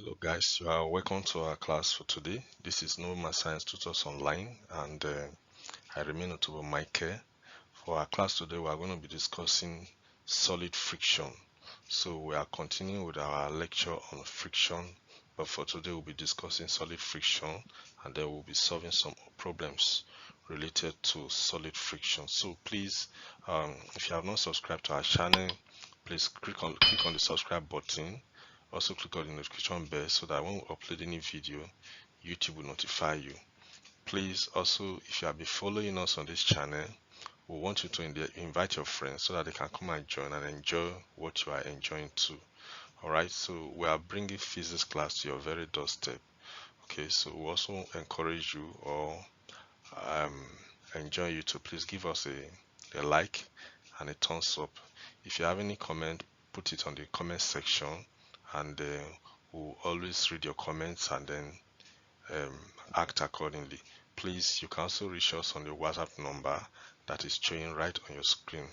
Hello guys, you are welcome to our class for today. This is Normal Science Tutors Online and I remain Otobo Michael. For our class today, we are going to be discussing solid friction. So we are continuing with our lecture on friction, but for today we'll be discussing solid friction and then we'll be solving some problems related to solid friction. So please, if you have not subscribed to our channel, please click on the subscribe button. Also click on the notification bell so that when we upload any video, YouTube will notify you. Please also, if you have been following us on this channel, we want you to invite your friends so that they can come and join and enjoy what you are enjoying too. Alright, so we are bringing physics class to your very doorstep. Okay, so we also encourage you or enjoy you to please give us a like and a thumbs up. If you have any comment, put it on the comment section and we'll always read your comments and then act accordingly. Please, you can also reach us on the WhatsApp number that is showing right on your screen.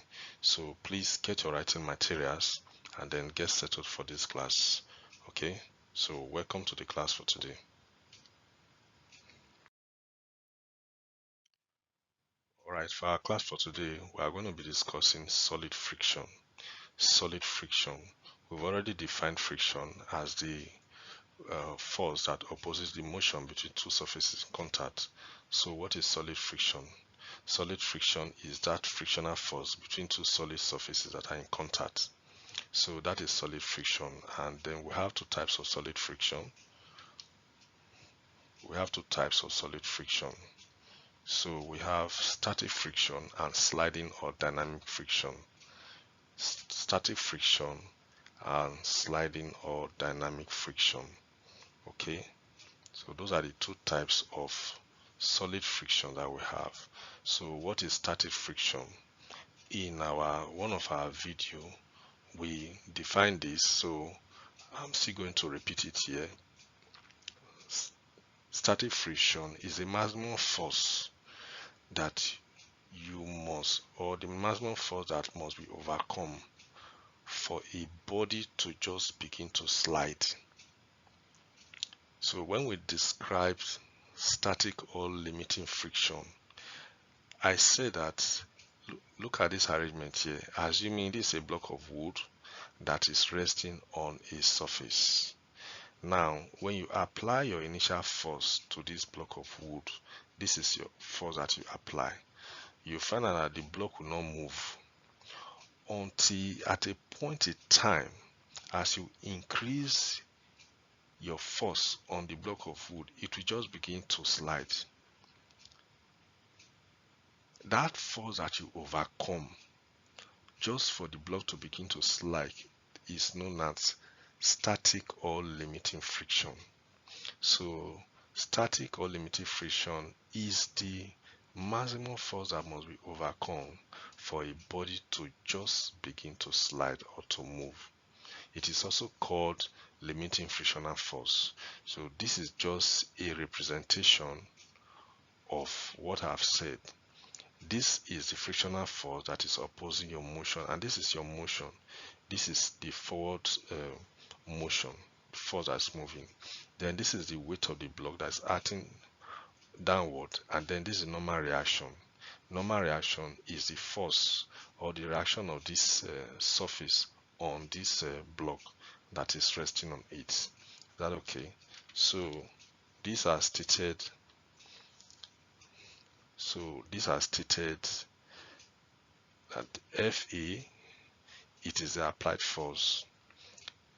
So please get your writing materials and then get settled for this class. Okay, so welcome to the class for today. Alright, for our class for today, we are going to be discussing solid friction. Solid friction. We've already defined friction as the force that opposes the motion between two surfaces in contact. So what is solid friction? Solid friction is that frictional force between two solid surfaces that are in contact. So that is solid friction. And then we have two types of solid friction. So we have static friction and sliding or dynamic friction. Static friction and sliding or dynamic friction. Okay, so those are the two types of solid friction that we have. So what is static friction? In one of our video we defined this, so I'm still going to repeat it here. Static friction is the maximum force that you must, or the maximum force that must be overcome for a body to just begin to slide. So when we describe static or limiting friction, I say that look at this arrangement here. Assuming this is a block of wood that is resting on a surface. Now, when you apply your initial force to this block of wood, this is your force that you apply. You find out that the block will not move until at a point in time, as you increase your force on the block of wood, it will just begin to slide. That force that you overcome just for the block to begin to slide is known as static or limiting friction. So static or limiting friction is the maximum force that must be overcome for a body to just begin to slide or to move. It is also called limiting frictional force. So this is just a representation of what I've said. This is the frictional force that is opposing your motion, and this is your motion. This is the forward motion, force that's moving. Then this is the weight of the block that's acting downward, and then this is normal reaction. Normal reaction is the force or the reaction of this surface on this block that is resting on it. Is that okay? So these are stated. That Fa, it is the applied force.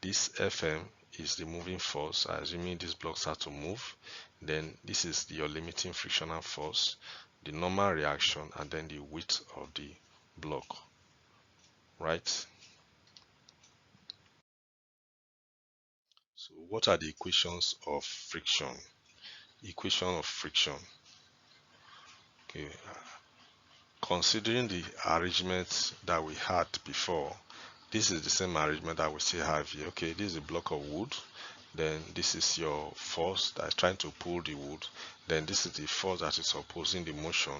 This Fm is the moving force, assuming these blocks start to move. Then this is your limiting frictional force, the normal reaction, and then the width of the block. Right? So what are the equations of friction? Equation of friction. Okay. Considering the arrangement that we had before, this is the same arrangement that we still have here. Okay, this is a block of wood. Then this is your force that is trying to pull the wood. Then this is the force that is opposing the motion.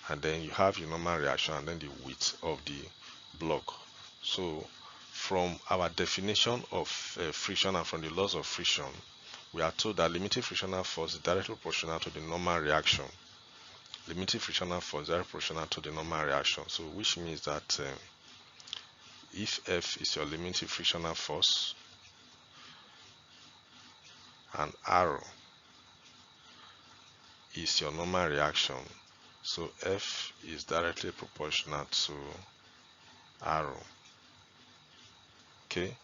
And then you have your normal reaction and then the width of the block. So from our definition of friction and from the laws of friction, we are told that limiting frictional force is directly proportional to the normal reaction. Limiting frictional force is directly proportional to the normal reaction. So which means that if F is your limiting frictional force and R is your normal reaction, so F is directly proportional to R. Okay,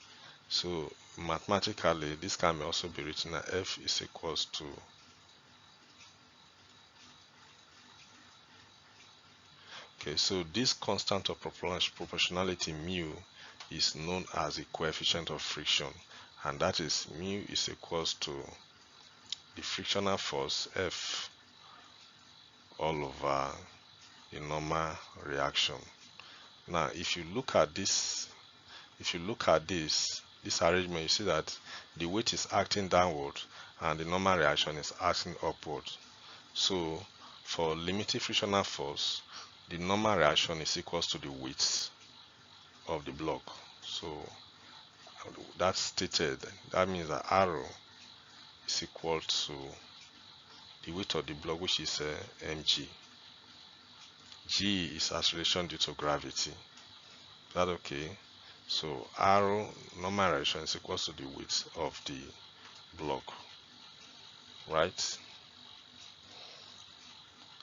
so mathematically this can also be written as F is equals to so this constant of proportionality mu is known as the coefficient of friction, and that is mu is equals to the frictional force F all over the normal reaction. Now if you look at this this arrangement, you see that the weight is acting downward and the normal reaction is acting upward. So for limiting frictional force, the normal reaction is equals to the weight of the block. So that's stated. That means that R is equal to the weight of the block, which is mg. G is acceleration due to gravity. Is that okay? So R normal reaction is equal to the weight of the block, right?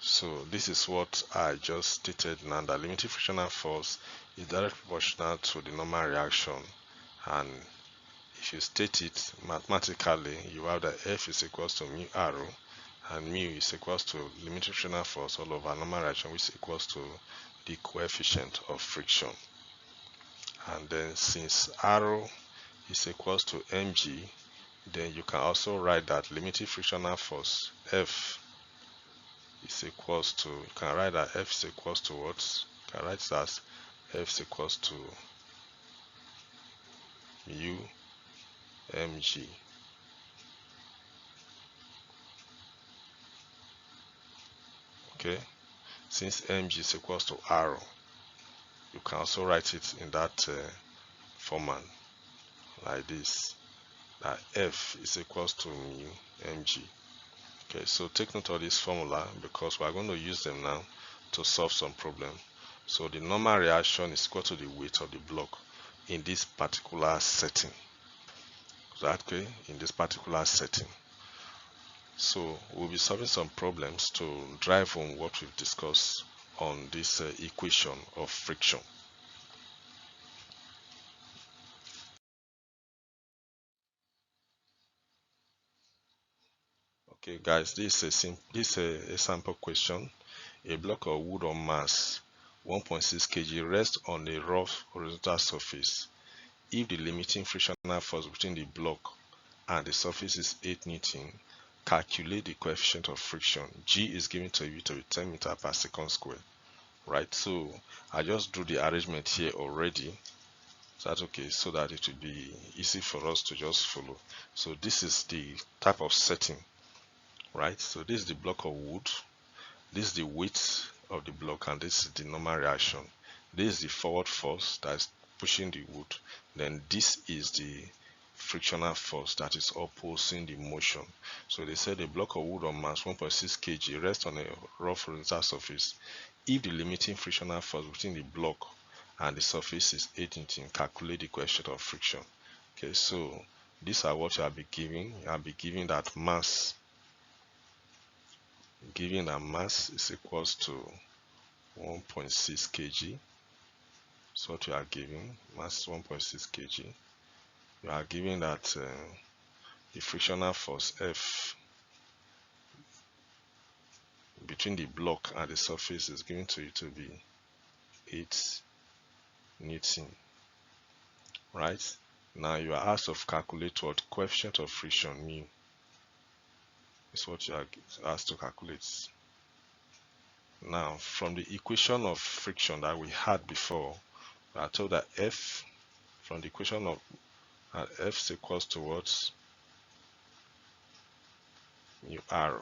So this is what I just stated now, that limiting frictional force is directly proportional to the normal reaction, and if you state it mathematically, you have that F is equals to mu R, and mu is equals to limiting frictional force all over normal reaction, which is equals to the coefficient of friction. And then since R is equals to mg, then you can also write that limiting frictional force F is equals to, you can write that F is equals to what? You can write it as F is equals to mu mg. Okay, since mg is equals to R, you can also write it in that format like this, that F is equals to mu mg. Okay, so take note of this formula because we are going to use them now to solve some problem. So the normal reaction is equal to the weight of the block in this particular setting. Okay, in this particular setting. So we'll be solving some problems to drive home what we've discussed on this equation of friction. Okay guys, this is a sample question. A block of wood of mass 1.6 kg rests on a rough horizontal surface. If the limiting frictional force between the block and the surface is 8 Newton, calculate the coefficient of friction. G is given to you to be 10 meters per second square. Right, so I just drew the arrangement here already. So that's okay, so that it will be easy for us to just follow. So this is the type of setting, right? So this is the block of wood, this is the weight of the block, and this is the normal reaction. This is the forward force that is pushing the wood, then this is the frictional force that is opposing the motion. So they said a block of wood of mass 1.6 kg rests on a rough horizontal surface. If the limiting frictional force between the block and the surface is 8 Newton, calculate the coefficient of friction. Okay, so these are what I'll be giving. I'll be giving that mass. Given that mass is equals to 1.6 kg. So what you are giving, mass 1.6 kg. You are giving that the frictional force F between the block and the surface is given to you to be 8 Newton. Right? Now you are asked to calculate what coefficient of friction mu is what you are asked to calculate. Now from the equation of friction that we had before, we are told that F from the equation of F is equals to what? Mu R.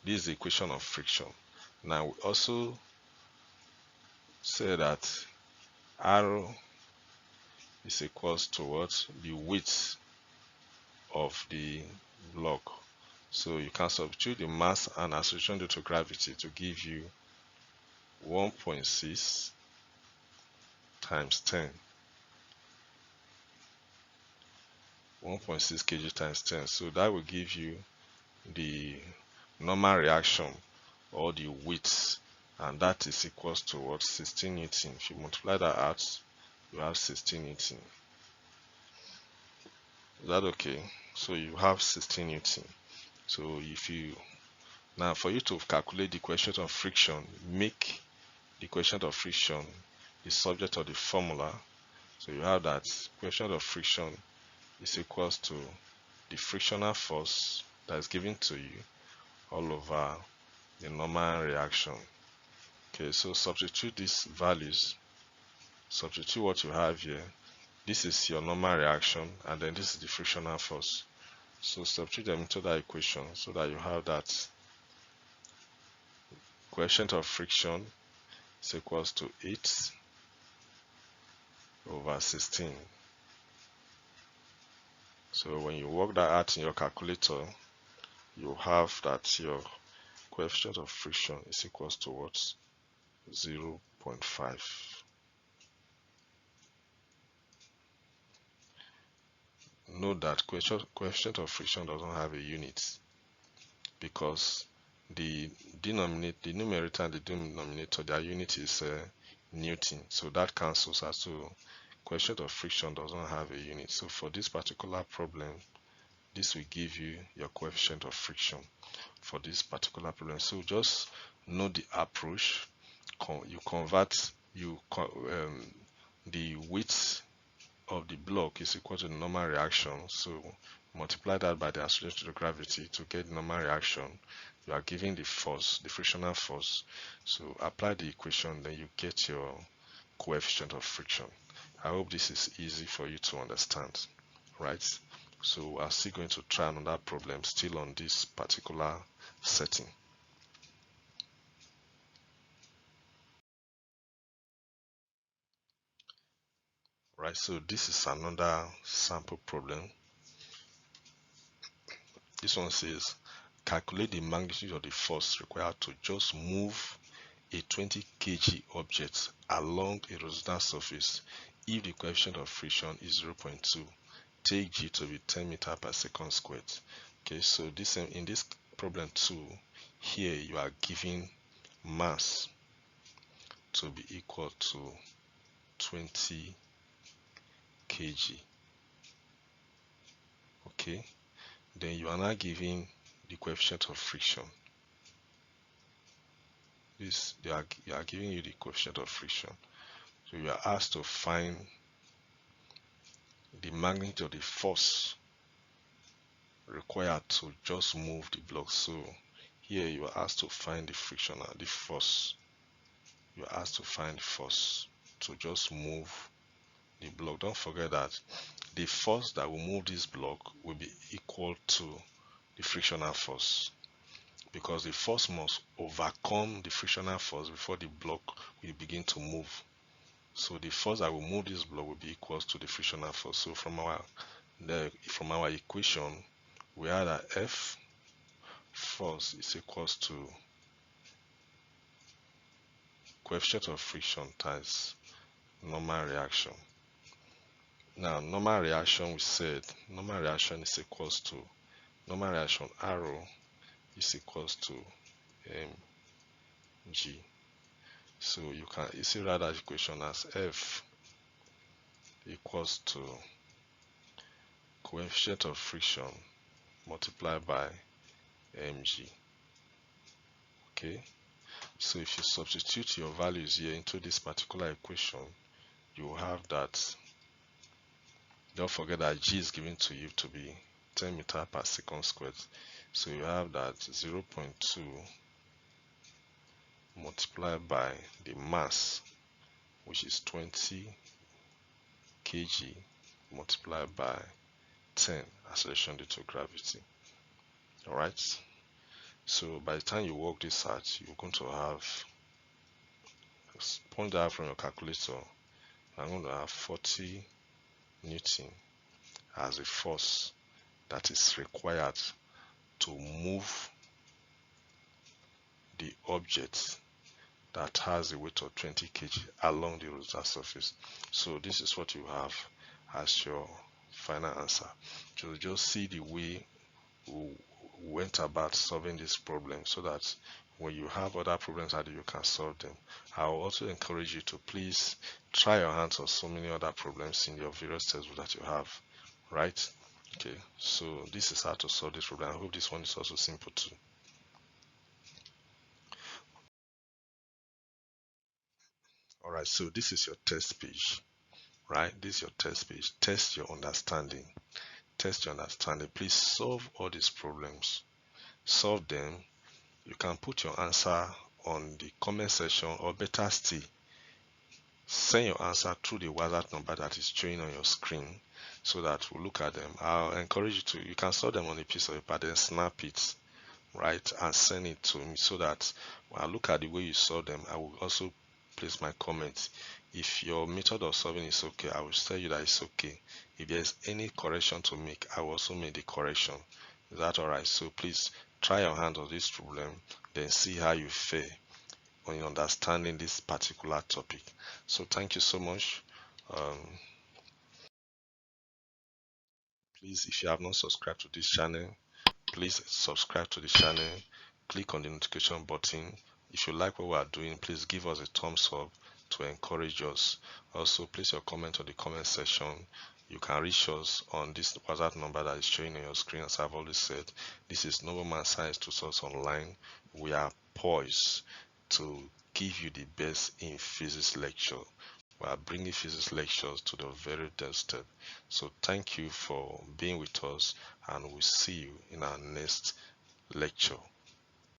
This is the equation of friction. Now we also say that R is equals to what? The width of the block. So you can substitute the mass and acceleration due to gravity to give you 1.6 times 10. 1.6 kg times 10. So that will give you the normal reaction or the width, and that is equals to what? 16 Newton. If you multiply that out, you have 16 Newton. Is that okay? So you have 16 Newton. So if you now, for you to calculate the coefficient of friction, make the coefficient of friction the subject of the formula. So you have that coefficient of friction is equals to the frictional force that is given to you all over the normal reaction. Okay, so substitute these values, substitute what you have here. This is your normal reaction, and then this is the frictional force. So substitute them into that equation so that you have that coefficient of friction is equals to 8 over 16. So when you work that out in your calculator, you have that your coefficient of friction is equals to what? 0.5. Note that coefficient of friction doesn't have a unit, because the numerator and the denominator, their unit is Newton, so that cancels out. So coefficient of friction doesn't have a unit. So for this particular problem, this will give you your coefficient of friction for this particular problem. So just know the approach. You convert the width of the block is equal to the normal reaction. So multiply that by the acceleration to gravity to get the normal reaction. You are given the force, the frictional force. So apply the equation, then you get your coefficient of friction. I hope this is easy for you to understand, right? So I'm still going to try another problem still on this particular setting. Right, so this is another sample problem. This one says, calculate the magnitude of the force required to just move a 20 kg object along a horizontal surface if the coefficient of friction is 0.2. Take g to be 10 meters per second squared. Okay, so this in this problem 2, here you are giving mass to be equal to 20 kg. Okay, then you are now giving the coefficient of friction. They are giving you the coefficient of friction. So you are asked to find the magnitude of the force required to just move the block. So here you are asked to find the frictional, the force. You are asked to find the force to just move the block. Don't forget that the force that will move this block will be equal to the frictional force, because the force must overcome the frictional force before the block will begin to move. So the force that will move this block will be equal to the frictional force. So from our equation, we have that F force is equals to coefficient of friction times normal reaction. Now normal reaction, we said normal reaction is equals to normal reaction arrow is equals to mg. So you can easily write that equation as F equals to coefficient of friction multiplied by mg. Okay, so if you substitute your values here into this particular equation, you will have that. Don't forget that g is given to you to be 10 meters per second squared. So you have that 0.2 multiplied by the mass, which is 20 kg, multiplied by 10 acceleration due to gravity. All right, so by the time you work this out, you're going to have, point that out from your calculator, I'm going to have 40 Newton as a force that is required to move the object that has a weight of 20 kg along the horizontal surface. So this is what you have as your final answer. So just see the way we went about solving this problem, so that when you have other problems that you can solve them. I will also encourage you to please try your hands on so many other problems in your various textbooks that you have, right? Okay, so this is how to solve this problem. I hope this one is also simple too. All right, so this is your test page, right? This is your test page. Test your understanding. Test your understanding. Please solve all these problems. Solve them. You can put your answer on the comment section, or better still, send your answer through the WhatsApp number that is showing on your screen, so that we'll look at them. I'll encourage you to, you can solve them on a piece of paper, then snap it, right, and send it to me, so that when I look at the way you solve them, I will also place my comment. If your method of solving is okay, I will tell you that it's okay. If there's any correction to make, I will also make the correction. Is that alright? So please try your hand on this problem, then see how you fare on understanding this particular topic. So thank you so much. Um, Please, if you have not subscribed to this channel, please subscribe to the channel. Click on the notification button. If you like what we are doing, please give us a thumbs up to encourage us. Also, place your comment on the comment section. You can reach us on this WhatsApp number that is showing on your screen. As I've always said, this is Nobleman Science Tutors Online. We are poised to give you the best in physics lecture. We are bringing physics lectures to the very doorstep. So thank you for being with us, and we'll see you in our next lecture.